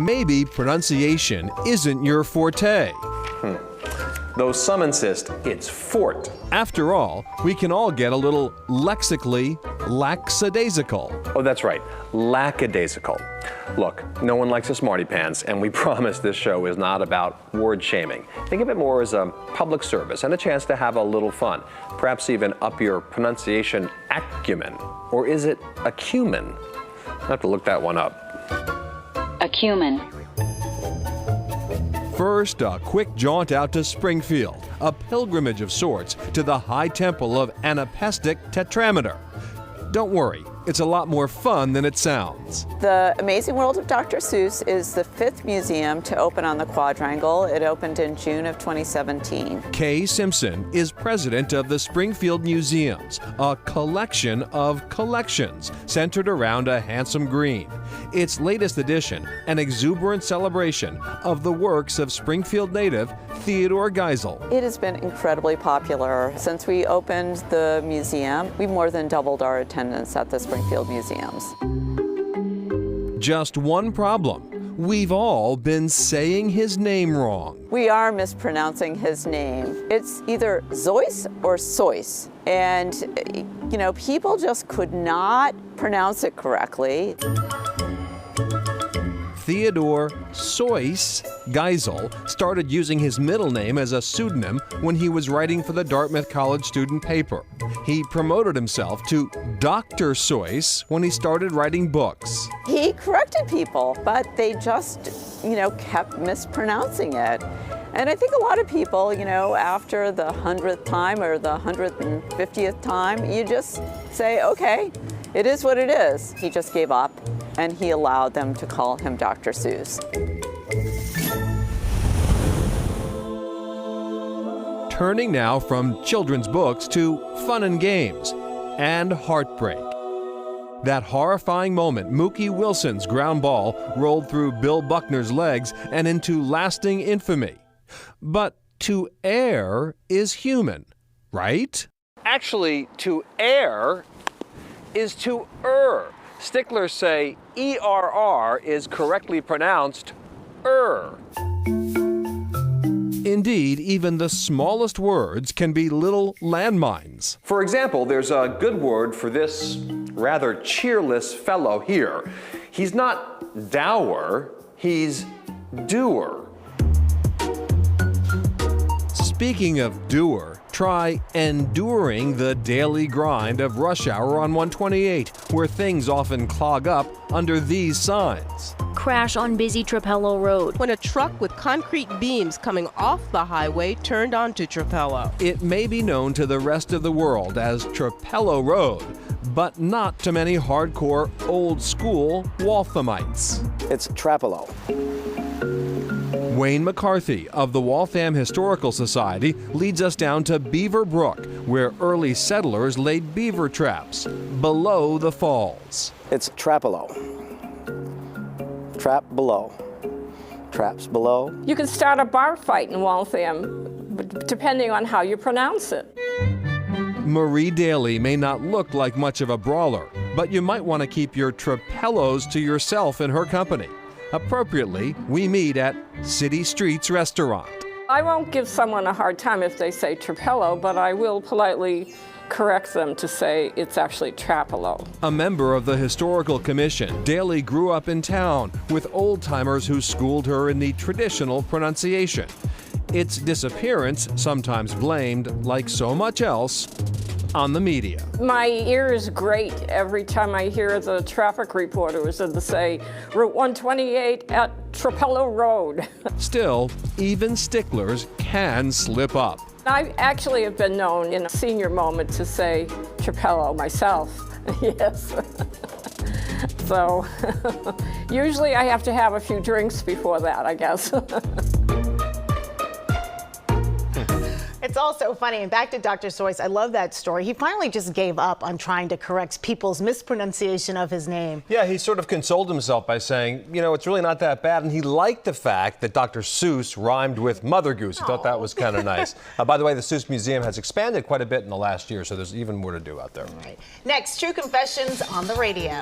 Maybe pronunciation isn't your forte. Though some insist it's fort. After all, we can all get a little lexically lackadaisical. Oh, that's right, lackadaisical. Look, no one likes a smarty pants, and we promise this show is not about word shaming. Think of it more as a public service and a chance to have a little fun. Perhaps even up your pronunciation acumen. Or is it acumen? I have to look that one up. Acumen. First, a quick jaunt out to Springfield, a pilgrimage of sorts to the high temple of anapestic tetrameter. Don't worry, it's a lot more fun than it sounds. The Amazing World of Dr. Seuss is the 5th museum to open on the Quadrangle. It opened in June of 2017. Kay Simpson is president of the Springfield Museums, a collection of collections centered around a handsome green. Its latest edition, an exuberant celebration of the works of Springfield native Theodore Geisel. It has been incredibly popular. Since we opened the museum, we've more than doubled our attendance at the Springfield Museums. Just one problem. We've all been saying his name wrong. We are mispronouncing his name. It's either Zeus or Seuss. And, you know, people just could not pronounce it correctly. Theodore Seuss Geisel started using his middle name as a pseudonym when he was writing for the Dartmouth College student paper. He promoted himself to Dr. Seuss when he started writing books. He corrected people, but they just, you know, kept mispronouncing it. And I think a lot of people, you know, after the 100th time or the 150th time, you just say, okay, it is what it is. He just gave up, and he allowed them to call him Dr. Seuss. Turning now from children's books to fun and games and heartbreak. That horrifying moment, Mookie Wilson's ground ball rolled through Bill Buckner's legs and into lasting infamy. But to err is human, right? Actually, to err is to err. Sticklers say ERR is correctly pronounced er. Indeed, even the smallest words can be little landmines. For example, there's a good word for this rather cheerless fellow here. He's not dour, he's doer. Speaking of doer, try enduring the daily grind of rush hour on 128, where things often clog up under these signs. Crash on busy Trapello Road. When a truck with concrete beams coming off the highway turned onto Trapello. It may be known to the rest of the world as Trapello Road, but not to many hardcore old-school Walthamites. It's Trapello. Wayne McCarthy of the Waltham Historical Society leads us down to Beaver Brook, where early settlers laid beaver traps below the falls. It's Trapello. Trap below. Traps below. You can start a bar fight in Waltham, depending on how you pronounce it. Marie Daly may not look like much of a brawler, but you might want to keep your Trapellos to yourself in her company. Appropriately, we meet at City Streets Restaurant. I won't give someone a hard time if they say Trapello, but I will politely correct them to say it's actually Trapello. A member of the Historical Commission, Daly grew up in town with old-timers who schooled her in the traditional pronunciation. Its disappearance, sometimes blamed, like so much else, on the media. My ears grate every time I hear the traffic reporters say Route 128 at Trapello Road. Still, even sticklers can slip up. I actually have been known in a senior moment to say Trapello myself, yes. So usually I have to have a few drinks before that, I guess. It's also funny, and back to Dr. Seuss, I love that story. He finally just gave up on trying to correct people's mispronunciation of his name. Yeah, he sort of consoled himself by saying, you know, it's really not that bad. And he liked the fact that Dr. Seuss rhymed with Mother Goose. He thought that was kind of nice. By the way, the Seuss Museum has expanded quite a bit in the last year, so there's even more to do out there. All right. Next, True Confessions on the radio.